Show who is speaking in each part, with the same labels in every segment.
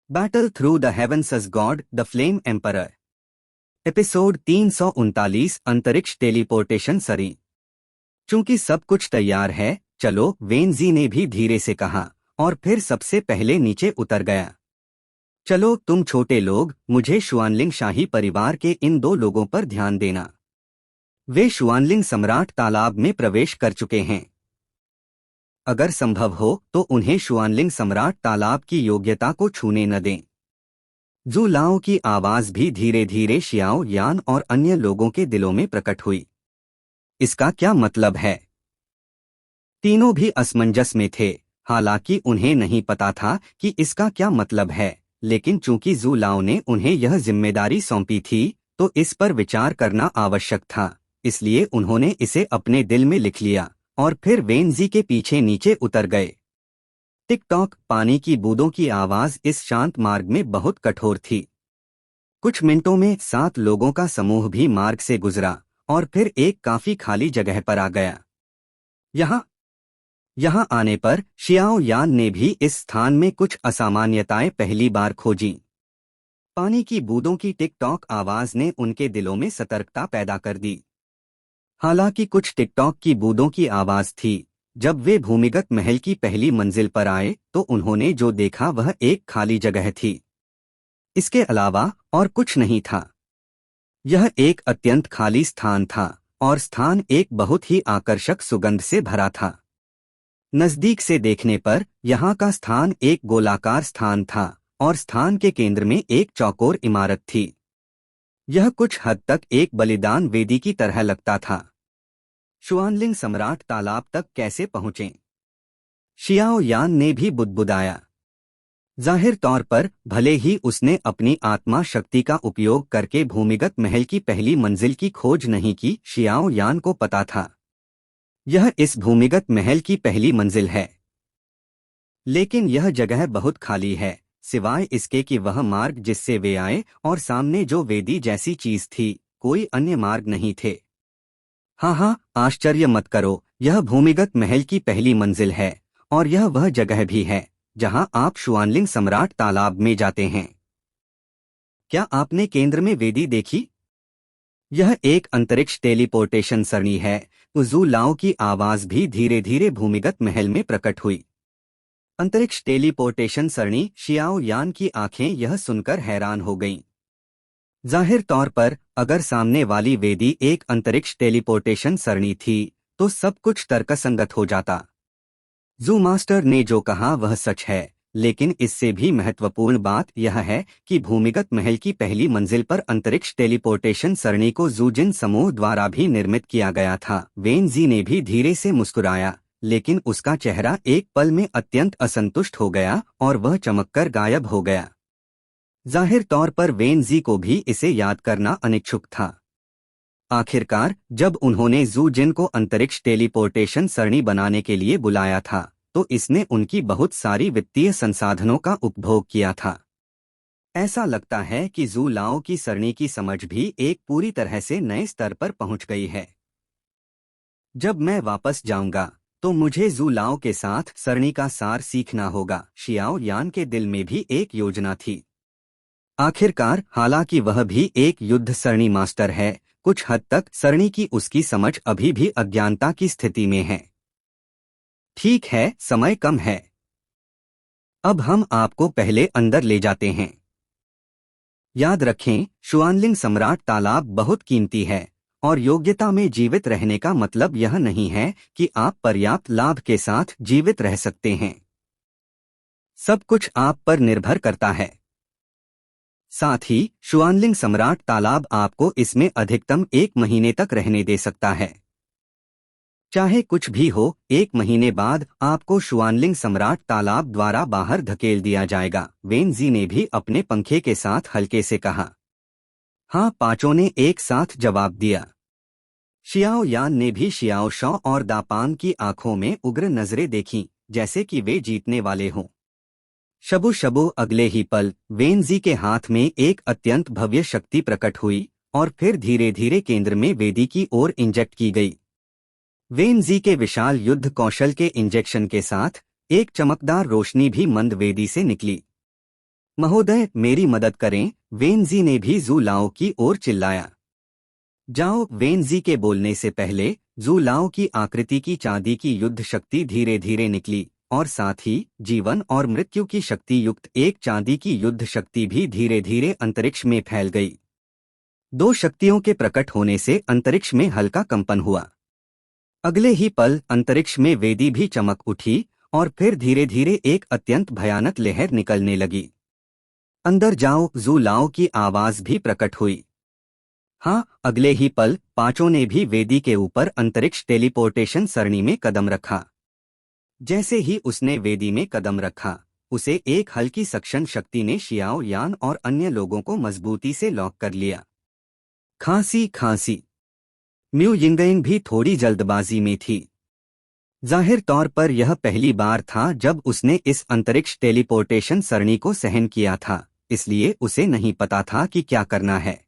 Speaker 1: Battle through the heavens as god the flame emperor. Episode 339 अंतरिक्ष teleportation सरी। चूंकि सब कुछ तैयार है, चलो, वेनजी ने भी धीरे से कहा और फिर सबसे पहले नीचे उतर गया। चलो तुम छोटे लोग, मुझे शुआनलिंग शाही परिवार के इन दो लोगों पर ध्यान देना। वे शुआनलिंग सम्राट तालाब में प्रवेश कर चुके हैं। अगर संभव हो तो उन्हें शुआनलिंग सम्राट तालाब की योग्यता को छूने न दें। जू लाओ की आवाज भी धीरे धीरे शियाओ यान और अन्य लोगों के दिलों में प्रकट हुई। इसका क्या मतलब है? तीनों भी असमंजस में थे। हालांकि उन्हें नहीं पता था कि इसका क्या मतलब है, लेकिन चूंकि जू लाओ ने उन्हें यह जिम्मेदारी सौंपी थी, तो इस पर विचार करना आवश्यक था। इसलिए उन्होंने इसे अपने दिल में लिख लिया और फिर वेनजी के पीछे नीचे उतर गए। Tick tock. पानी की बूंदों की आवाज इस शांत मार्ग में बहुत कठोर थी। कुछ मिनटों में 7 लोगों का समूह भी मार्ग से गुजरा और फिर एक काफी खाली जगह पर आ गया। यहाँ आने पर शियाओ यान ने भी इस स्थान में कुछ असामान्यताएं पहली बार खोजीं। पानी की बूंदों की टिक टॉक आवाज ने उनके दिलों में सतर्कता पैदा कर दी। हालांकि कुछ टिकटॉक की बूंदों की आवाज थी। जब वे भूमिगत महल की पहली मंजिल पर आए तो उन्होंने जो देखा वह एक खाली जगह थी। इसके अलावा और कुछ नहीं था। यह एक अत्यंत खाली स्थान था और स्थान एक बहुत ही आकर्षक सुगंध से भरा था। नजदीक से देखने पर यहाँ का स्थान एक गोलाकार स्थान था और स्थान के केंद्र में एक चौकोर इमारत थी। यह कुछ हद तक एक बलिदान वेदी की तरह लगता था। शुआनलिंग सम्राट तालाब तक कैसे पहुंचे? शियाओ यान ने भी बुदबुदाया। जाहिर तौर पर भले ही उसने अपनी आत्मा शक्ति का उपयोग करके भूमिगत महल की पहली मंजिल की खोज नहीं की, शियाओ यान को पता था यह इस भूमिगत महल की पहली मंजिल है। लेकिन यह जगह बहुत खाली है, सिवाय इसके कि वह मार्ग जिससे वे आए और सामने जो वेदी जैसी चीज थी, कोई अन्य मार्ग नहीं थे। हाँ, आश्चर्य मत करो, यह भूमिगत महल की पहली मंजिल है और यह वह जगह भी है जहां आप शुआनलिंग सम्राट तालाब में जाते हैं। क्या आपने केंद्र में वेदी देखी? यह एक अंतरिक्ष टेलीपोर्टेशन सरणी है। जू लाओ की आवाज भी धीरे धीरे भूमिगत महल में प्रकट हुई। अंतरिक्ष टेलीपोर्टेशन सरणी। शियाओ यान की आंखें यह सुनकर हैरान हो गईं। जाहिर तौर पर अगर सामने वाली वेदी एक अंतरिक्ष टेलीपोर्टेशन सरणी थी तो सब कुछ तर्कसंगत हो जाता। जू मास्टर ने जो कहा वह सच है, लेकिन इससे भी महत्वपूर्ण बात यह है कि भूमिगत महल की पहली मंजिल पर अंतरिक्ष टेलीपोर्टेशन सरणी को जूजिन समूह द्वारा भी निर्मित किया गया था। वेनजी ने भी धीरे से मुस्कुराया, लेकिन उसका चेहरा एक पल में अत्यंत असंतुष्ट हो गया और वह चमककर गायब हो गया। जाहिर तौर पर वेनजी को भी इसे याद करना अनिच्छुक था। आखिरकार जब उन्होंने जू जिन को अंतरिक्ष टेलीपोर्टेशन सरणी बनाने के लिए बुलाया था तो इसने उनकी बहुत सारी वित्तीय संसाधनों का उपभोग किया था। ऐसा लगता है कि जू लाओ की सरणी की समझ भी एक पूरी तरह से नए स्तर पर पहुंच गई है। जब मैं वापस जाऊंगा तो मुझे जू लाओ के साथ सरणी का सार सीखना होगा। शियाओ यान के दिल में भी एक योजना थी। आखिरकार हालांकि वह भी एक युद्ध सरणी मास्टर है, कुछ हद तक सरणी की उसकी समझ अभी भी अज्ञानता की स्थिति में है। ठीक है, समय कम है। अब हम आपको पहले अंदर ले जाते हैं। याद रखें, शुआनलिंग सम्राट तालाब बहुत कीमती है और योग्यता में जीवित रहने का मतलब यह नहीं है कि आप पर्याप्त लाभ के साथ जीवित रह सकते हैं। सब कुछ आप पर निर्भर करता है। साथ ही शुआनलिंग सम्राट तालाब आपको इसमें अधिकतम 1 महीने तक रहने दे सकता है। चाहे कुछ भी हो, 1 महीने बाद आपको शुआनलिंग सम्राट तालाब द्वारा बाहर धकेल दिया जाएगा। वेनजी ने भी अपने पंखे के साथ हल्के से कहा। हाँ, पांचों ने एक साथ जवाब दिया। शियाओ यान ने भी शियाओ शॉ और दापांग की आंखों में उग्र नजरें देखीं, जैसे कि वे जीतने वाले हों। शबु शबु अगले ही पल वेनजी के हाथ में एक अत्यंत भव्य शक्ति प्रकट हुई और फिर धीरे धीरे केंद्र में वेदी की ओर इंजेक्ट की गई। वेनजी के विशाल युद्ध कौशल के इंजेक्शन के साथ एक चमकदार रोशनी भी मंद वेदी से निकली। महोदय, मेरी मदद करें, वेनजी ने भी जू लाओ की ओर चिल्लाया। जाओ। वेनजी के बोलने से पहले जू लाओ की आकृति की चांदी की युद्ध शक्ति धीरे धीरे निकली और साथ ही जीवन और मृत्यु की शक्ति युक्त एक चांदी की युद्ध शक्ति भी धीरे धीरे अंतरिक्ष में फैल गई। दो शक्तियों के प्रकट होने से अंतरिक्ष में हल्का कंपन हुआ। अगले ही पल अंतरिक्ष में वेदी भी चमक उठी और फिर धीरे धीरे एक अत्यंत भयानक लहर निकलने लगी। अंदर जाओ, जू लाओ की आवाज भी प्रकट हुई। हाँ, अगले ही पल पांचों ने भी वेदी के ऊपर अंतरिक्ष टेलीपोर्टेशन सरणी में कदम रखा। जैसे ही उसने वेदी में कदम रखा, उसे एक हल्की सक्शन शक्ति ने शियाओ यान और अन्य लोगों को मजबूती से लॉक कर लिया। खांसी खांसी। म्यू यिंगयिंग भी थोड़ी जल्दबाजी में थी। जाहिर तौर पर यह पहली बार था जब उसने इस अंतरिक्ष टेलीपोर्टेशन सरणी को सहन किया था, इसलिए उसे नहीं पता था कि क्या करना है।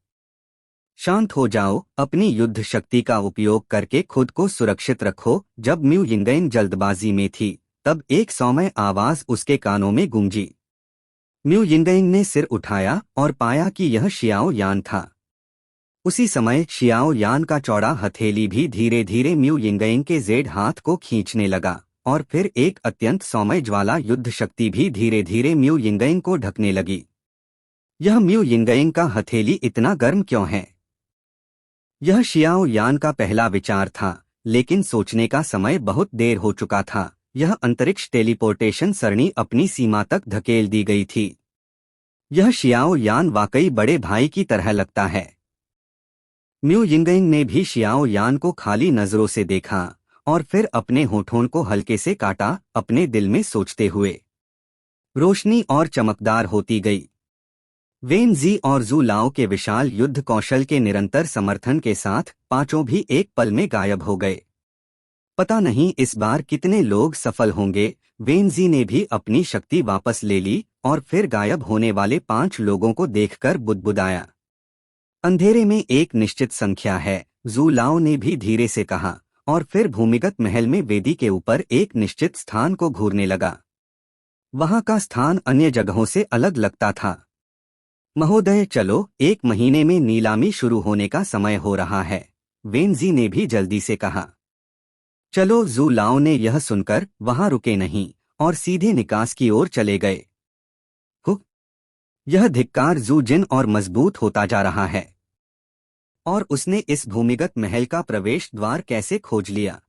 Speaker 1: शांत हो जाओ, अपनी युद्ध शक्ति का उपयोग करके खुद को सुरक्षित रखो। जब म्यू यिंगयिंग जल्दबाजी में थी, तब एक सौम्य आवाज उसके कानों में गूंजी। म्यू यिंगयिंग ने सिर उठाया और पाया कि यह शियाओ यान था। उसी समय शियाओ यान का चौड़ा हथेली भी धीरे धीरे म्यू यिंगयिंग के जेड हाथ को खींचने लगा और फिर एक अत्यंत सौम्य ज्वाला युद्ध शक्ति भी धीरे धीरे म्यू यिंगयिंग को ढकने लगी। यह म्यू यिंगयिंग का हथेली इतना गर्म क्यों है? यह शियाओ यान का पहला विचार था, लेकिन सोचने का समय बहुत देर हो चुका था। यह अंतरिक्ष टेलीपोर्टेशन सरणी अपनी सीमा तक धकेल दी गई थी। यह शियाओ यान वाकई बड़े भाई की तरह लगता है। म्यू यिंगयिंग ने भी शियाओ यान को खाली नजरों से देखा और फिर अपने होठों को हल्के से काटा, अपने दिल में सोचते हुए। रोशनी और चमकदार होती गई। वेन जी और जू लाओ के विशाल युद्ध कौशल के निरंतर समर्थन के साथ पांचों भी एक पल में गायब हो गए। पता नहीं इस बार कितने लोग सफल होंगे। वेन जी ने भी अपनी शक्ति वापस ले ली और फिर गायब होने वाले 5 लोगों को देखकर बुदबुदाया। अंधेरे में एक निश्चित संख्या है, जू लाओ ने भी धीरे से कहा और फिर भूमिगत महल में वेदी के ऊपर एक निश्चित स्थान को घूरने लगा। वहां का स्थान अन्य जगहों से अलग लगता था। महोदय, चलो, 1 महीने में नीलामी शुरू होने का समय हो रहा है, वेनजी ने भी जल्दी से कहा। चलो। जू लाओ ने यह सुनकर वहां रुके नहीं और सीधे निकास की ओर चले गए। यह धिक्कार जू जिन और मजबूत होता जा रहा है। और उसने इस भूमिगत महल का प्रवेश द्वार कैसे खोज लिया?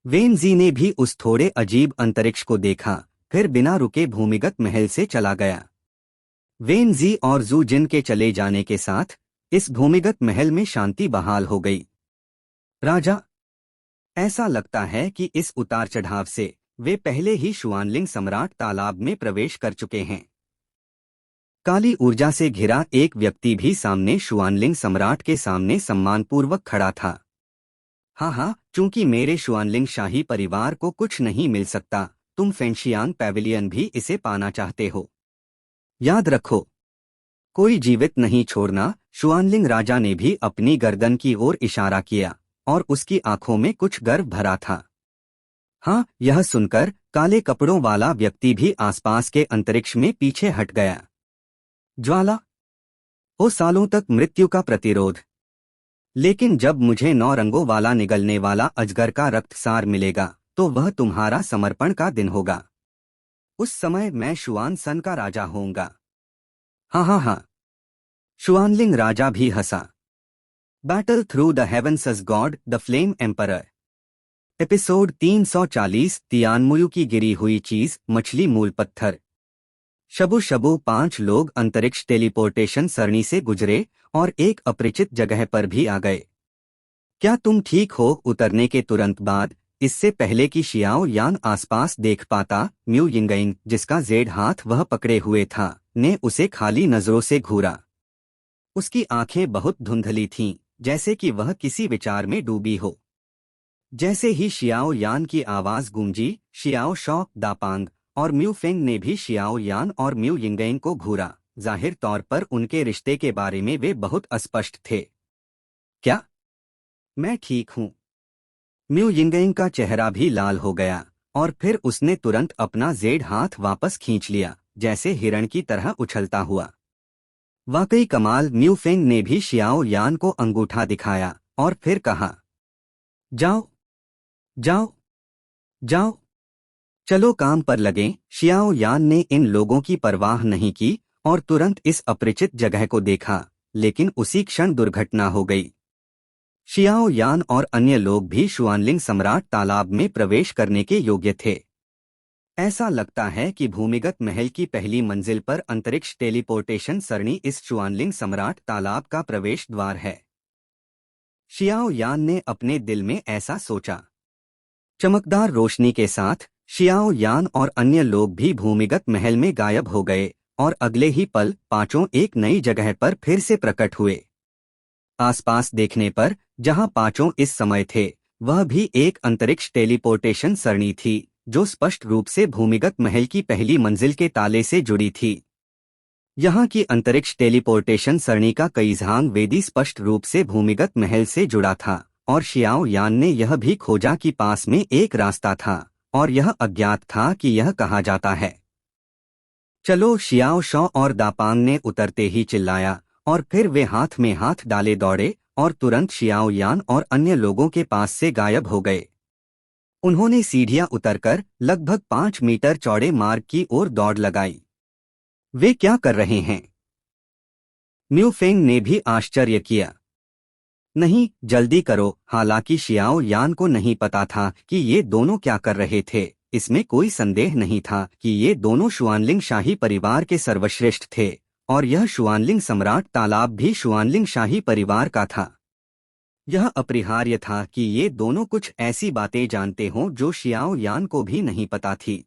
Speaker 1: वेनजी ने भी उस थोड़े अजीब अंतरिक्ष को देखा, फिर बिना रुके भूमिगत महल से चला गया। वेनजी और जू जिन के चले जाने के साथ इस भूमिगत महल में शांति बहाल हो गई। राजा, ऐसा लगता है कि इस उतार चढ़ाव से वे पहले ही शुआनलिंग सम्राट तालाब में प्रवेश कर चुके हैं। काली ऊर्जा से घिरा एक व्यक्ति भी सामने शुआनलिंग सम्राट के सामने सम्मानपूर्वक खड़ा था। हाँ, चूंकि मेरे शुआनलिंग शाही परिवार को कुछ नहीं मिल सकता, तुम फेंशियान पैविलियन भी इसे पाना चाहते हो। याद रखो, कोई जीवित नहीं छोड़ना। शुआनलिंग राजा ने भी अपनी गर्दन की ओर इशारा किया और उसकी आंखों में कुछ गर्व भरा था। हाँ, यह सुनकर काले कपड़ों वाला व्यक्ति भी आसपास के अंतरिक्ष में पीछे हट गया। ज्वाला, ओ सालों तक मृत्यु का प्रतिरोध। लेकिन जब मुझे 9 रंगों वाला निगलने वाला अजगर का रक्तसार मिलेगा, तो वह तुम्हारा समर्पण का दिन होगा। उस समय मैं शुआन सन का राजा होऊंगा। हाँ। शुआनलिंग राजा भी हंसा। Battle through the heavens as god, the flame emperor. Episode 340। Tianmuyu की गिरी हुई चीज, मछली मूल पत्थर। शबु शबु 5 लोग अंतरिक्ष टेलीपोर्टेशन सरणी से गुजरे और एक अपरिचित जगह पर भी आ गए। क्या तुम ठीक हो? उतरने के तुरंत बाद, इससे पहले कि शियाओ यान आसपास देख पाता, म्यू यिंगयिंग, जिसका जेड हाथ वह पकड़े हुए था, ने उसे खाली नजरों से घूरा। उसकी आंखें बहुत धुंधली थीं, जैसे कि वह किसी विचार में डूबी हो। जैसे ही शियाओ यान की आवाज गूंजी, शियाओ शॉ, दापांग और म्यू फेंग ने भी शियाओ यान और म्यू यिंगयिंग को घूरा। जाहिर तौर पर उनके रिश्ते के बारे में वे बहुत अस्पष्ट थे। क्या? मैं ठीक हूँ। म्यू यिंगयिंग का चेहरा भी लाल हो गया और फिर उसने तुरंत अपना जेड हाथ वापस खींच लिया। जैसे हिरण की तरह उछलता हुआ। वाकई कमाल। म्यू फेंग ने भी शियाओ यान को अंगूठा दिखाया और फिर कहा, जाओ जाओ जाओ, चलो काम पर लगें। शियाओ यान ने इन लोगों की परवाह नहीं की और तुरंत इस अपरिचित जगह को देखा, लेकिन उसी क्षण दुर्घटना हो गई। शियाओ यान और अन्य लोग भी शुआनलिंग सम्राट तालाब में प्रवेश करने के योग्य थे। ऐसा लगता है कि भूमिगत महल की पहली मंजिल पर अंतरिक्ष टेलीपोर्टेशन सरणी इस शुआनलिंग सम्राट तालाब का प्रवेश द्वार है। शियाओ यान ने अपने दिल में ऐसा सोचा। चमकदार रोशनी के साथ शियाओ यान और अन्य लोग भी भूमिगत महल में गायब हो गए और अगले ही पल पांचों एक नई जगह पर फिर से प्रकट हुए। आसपास देखने पर जहां पांचों इस समय थे, वह भी एक अंतरिक्ष टेलीपोर्टेशन सरणी थी जो स्पष्ट रूप से भूमिगत महल की पहली मंजिल के ताले से जुड़ी थी। यहाँ की अंतरिक्ष टेलीपोर्टेशन सरणी का कईजांग वेदी स्पष्ट रूप से भूमिगत महल से जुड़ा था और शियाओ यान ने यह भी खोजा कि पास में एक रास्ता था और यह अज्ञात था कि यह कहाँ जाता है। चलो, शियाओ शॉ और दापांग ने उतरते ही चिल्लाया और फिर वे हाथ में हाथ डाले दौड़े और तुरंत शियाओ यान और अन्य लोगों के पास से गायब हो गए। उन्होंने सीढ़ियां उतरकर लगभग 5 मीटर चौड़े मार्ग की ओर दौड़ लगाई। वे क्या कर रहे हैं? म्यू फेंग ने भी आश्चर्य किया। नहीं, जल्दी करो। हालांकि शियाओ यान को नहीं पता था कि ये दोनों क्या कर रहे थे। इसमें कोई संदेह नहीं था कि ये दोनों शुआनलिंग शाही परिवार के सर्वश्रेष्ठ थे और यह शुआनलिंग सम्राट तालाब भी शुआनलिंग शाही परिवार का था। यह अपरिहार्य था कि ये दोनों कुछ ऐसी बातें जानते हों जो शियाओ यान को भी नहीं पता थी।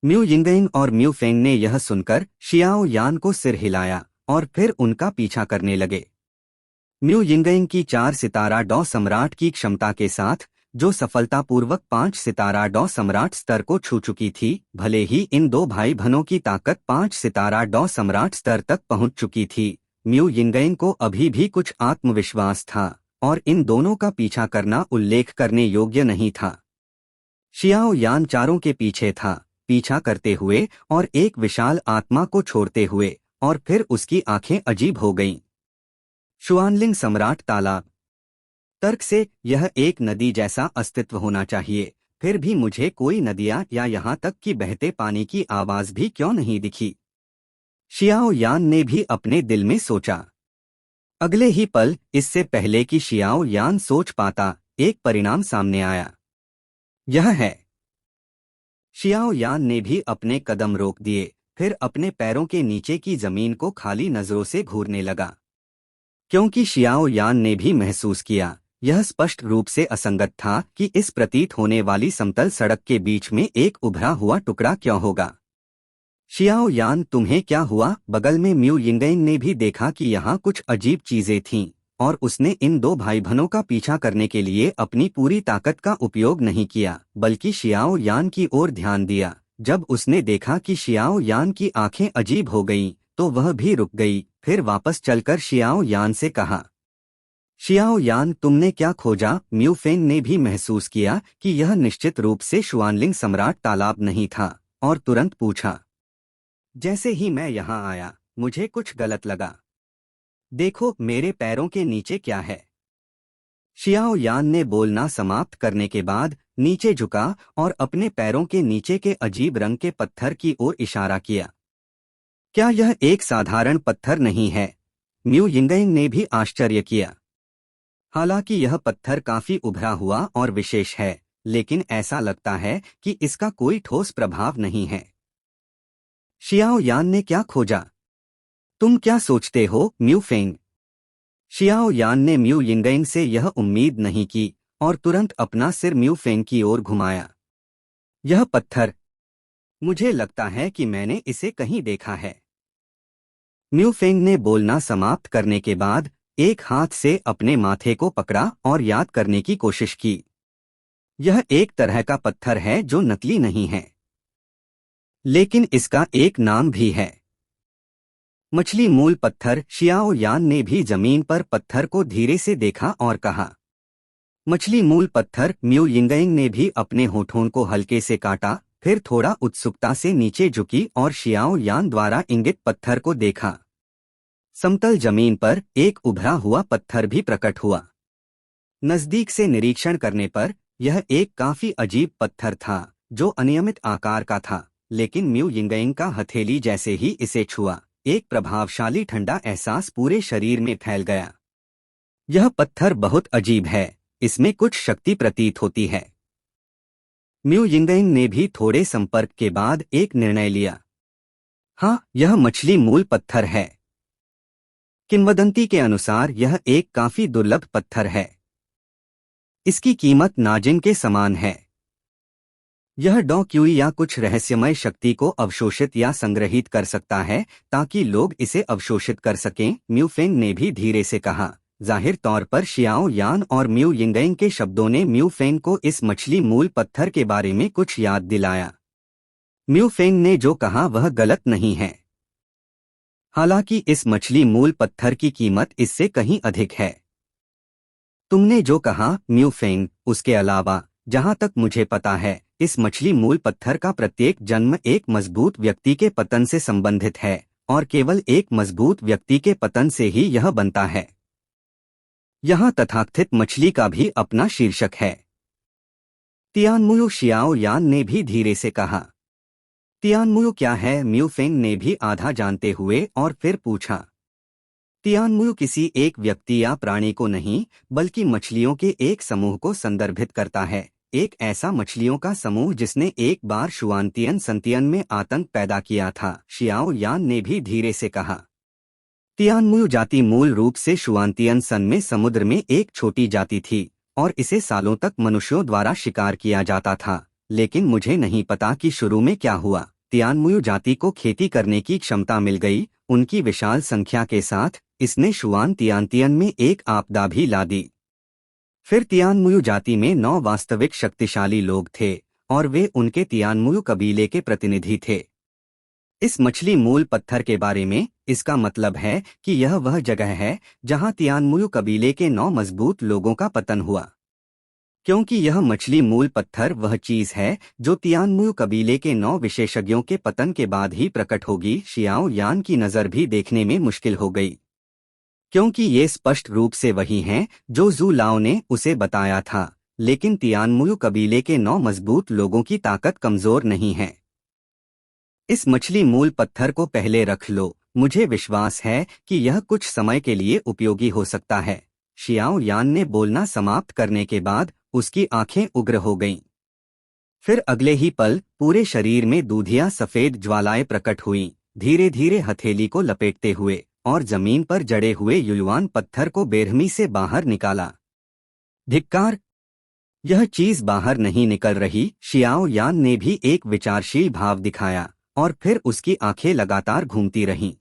Speaker 1: म्यू यिंगयिंग और म्यू फेंग ने यह सुनकर शियाओ यान को सिर हिलाया और फिर उनका पीछा करने लगे। म्यू यिंगयिंग की 4 सितारा डॉ सम्राट की क्षमता के साथ, जो सफलतापूर्वक 5 सितारा डॉ सम्राट स्तर को छू चुकी थी, भले ही इन दो भाई बहनों की ताकत 5 सितारा डॉ सम्राट स्तर तक पहुंच चुकी थी, म्यू यिंगयिंग को अभी भी कुछ आत्मविश्वास था और इन दोनों का पीछा करना उल्लेख करने योग्य नहीं था। शियाओ यान चारों के पीछे था, पीछा करते हुए और एक विशाल आत्मा को छोड़ते हुए, और फिर उसकी आंखें अजीब हो गईं। शुआनलिंग सम्राट तालाब। तर्क से यह एक नदी जैसा अस्तित्व होना चाहिए, फिर भी मुझे कोई नदियां या यहाँ तक कि बहते पानी की आवाज भी क्यों नहीं दिखी? शियाओ यान ने भी अपने दिल में सोचा। अगले ही पल, इससे पहले कि शियाओ यान सोच पाता, एक परिणाम सामने आया। यह है। शियाओ यान ने भी अपने कदम रोक दिए, फिर अपने पैरों के नीचे की जमीन को खाली नजरों से घूरने लगा, क्योंकि शियाओ यान ने भी महसूस किया, यह स्पष्ट रूप से असंगत था कि इस प्रतीत होने वाली समतल सड़क के बीच में एक उभरा हुआ टुकड़ा क्यों होगा। शियाओ यान, तुम्हें क्या हुआ? बगल में म्यू यिंगयिंग ने भी देखा कि यहाँ कुछ अजीब चीजें थीं और उसने इन दो भाई बहनों का पीछा करने के लिए अपनी पूरी ताकत का उपयोग नहीं किया, बल्कि शियाओ यान की ओर ध्यान दिया। जब उसने देखा कि शियाओ यान की आंखें अजीब हो गईं, तो वह भी रुक गई, फिर वापस चलकर शियाओ यान से कहा, शियाओ यान, तुमने क्या खोजा? म्यू फेंग ने भी महसूस किया कि यह निश्चित रूप से शुआनलिंग सम्राट तालाब नहीं था और तुरंत पूछा, जैसे ही मैं यहाँ आया, मुझे कुछ गलत लगा। देखो, मेरे पैरों के नीचे क्या है? शियाओ यान ने बोलना समाप्त करने के बाद नीचे झुका और अपने पैरों के नीचे के अजीब रंग के पत्थर की ओर इशारा किया। क्या यह एक साधारण पत्थर नहीं है? म्यू यिंगयिंग ने भी आश्चर्य किया। हालांकि यह पत्थर काफी उभरा हुआ और विशेष है, लेकिन ऐसा लगता है कि इसका कोई ठोस प्रभाव नहीं है। शियाओ यान ने क्या खोजा? तुम क्या सोचते हो, म्यू फेंग? शियाओ यान ने म्यू यिंगयिंग से यह उम्मीद नहीं की और तुरंत अपना सिर म्यू फेंग की ओर घुमाया। यह पत्थर, मुझे लगता है कि मैंने इसे कहीं देखा है। म्यू फेंग ने बोलना समाप्त करने के बाद एक हाथ से अपने माथे को पकड़ा और याद करने की कोशिश की। यह एक तरह का पत्थर है जो नकली नहीं है, लेकिन इसका एक नाम भी है, मछली मूल पत्थर। शियाओ यान ने भी जमीन पर पत्थर को धीरे से देखा और कहा, मछली मूल पत्थर। म्यू यिंगयिंग ने भी अपने होठों को हल्के से काटा फिर थोड़ा उत्सुकता से नीचे झुकी और शियाओ यान द्वारा इंगित पत्थर को देखा। समतल जमीन पर एक उभरा हुआ पत्थर भी प्रकट हुआ। नजदीक से निरीक्षण करने पर यह एक काफी अजीब पत्थर था, जो अनियमित आकार का था, लेकिन म्यू यिंगयिंग का हथेली जैसे ही इसे छुआ, एक प्रभावशाली ठंडा एहसास पूरे शरीर में फैल गया। यह पत्थर बहुत अजीब है, इसमें कुछ शक्ति प्रतीत होती है। म्यू यिंगयिंग ने भी थोड़े संपर्क के बाद एक निर्णय लिया। हाँ, यह मछली मूल पत्थर है। किंवदंती के अनुसार यह एक काफी दुर्लभ पत्थर है। इसकी कीमत नाजिन के समान है। यह डॉ क्यूई या कुछ रहस्यमय शक्ति को अवशोषित या संग्रहित कर सकता है ताकि लोग इसे अवशोषित कर सकें, म्यू फेंग ने भी धीरे से कहा। जाहिर तौर पर शियाओ यान और म्यू यिंगयिंग के शब्दों ने म्यू फेंग को इस मछली मूल पत्थर के बारे में कुछ याद दिलाया। म्यू फेंग ने जो कहा वह गलत नहीं है। हालांकि इस मछली मूल पत्थर की कीमत इससे कहीं अधिक है। तुमने जो कहा म्यू फेंग, उसके अलावा जहां तक मुझे पता है, इस मछली मूल पत्थर का प्रत्येक जन्म एक मजबूत व्यक्ति के पतन से संबंधित है, और केवल एक मजबूत व्यक्ति के पतन से ही यह बनता है। यहाँ तथाकथित मछली का भी अपना शीर्षक है। तियानमुयु शियाओ यान ने भी धीरे से कहा। तियानमुयु क्या है? म्यू फेंग ने भी आधा जानते हुए और फिर पूछा। तियानमुयु किसी एक व्यक्ति या प्राणी को नहीं, बल्कि मछलियों के एक समूह को संदर्भित करता है। एक ऐसा मछलियों का समूह जिसने एक बार शुआनतियन संतियन में आतंक पैदा किया था, शियाओ यान ने भी धीरे से कहा। तियानमुयु जाति मूल रूप से शुआनतियन सन में समुद्र में एक छोटी जाति थी, और इसे सालों तक मनुष्यों द्वारा शिकार किया जाता था, लेकिन मुझे नहीं पता कि शुरू में क्या हुआ। तियानमुयु जाति को खेती करने की क्षमता मिल गई। उनकी विशाल संख्या के साथ इसने शुआन तियानतियन में एक आपदा भी ला दी। फिर तियानमुयु जाति में 9 वास्तविक शक्तिशाली लोग थे, और वे उनके तियानमुयु कबीले के प्रतिनिधि थे। इस मछली मूल पत्थर के बारे में इसका मतलब है कि यह वह जगह है जहां तियानमुयु कबीले के 9 मजबूत लोगों का पतन हुआ। क्योंकि यह मछली मूल पत्थर वह चीज है जो तियानमुयु कबीले के 9 विशेषज्ञों के पतन के बाद ही प्रकट होगी। शियाओ यान की नजर भी देखने में मुश्किल हो गई, क्योंकि ये स्पष्ट रूप से वही हैं जो जू लाओ ने उसे बताया था, लेकिन तियानमुयु कबीले के 9 मजबूत लोगों की ताकत कमजोर नहीं है। इस मछली मूल पत्थर को पहले रख लो, मुझे विश्वास है कि यह कुछ समय के लिए उपयोगी हो सकता है। शियाओ यान ने बोलना समाप्त करने के बाद उसकी आंखें उग्र हो गईं। फिर अगले ही पल पूरे शरीर में दूधिया सफेद ज्वालाएं प्रकट हुईं, धीरे धीरे हथेली को लपेटते हुए, और जमीन पर जड़े हुए युलवान पत्थर को बेरहमी से बाहर निकाला। धिक्कार! यह चीज बाहर नहीं निकल रही। शियाओ यान ने भी एक विचारशील भाव दिखाया, और फिर उसकी आंखें लगातार घूमती रहीं।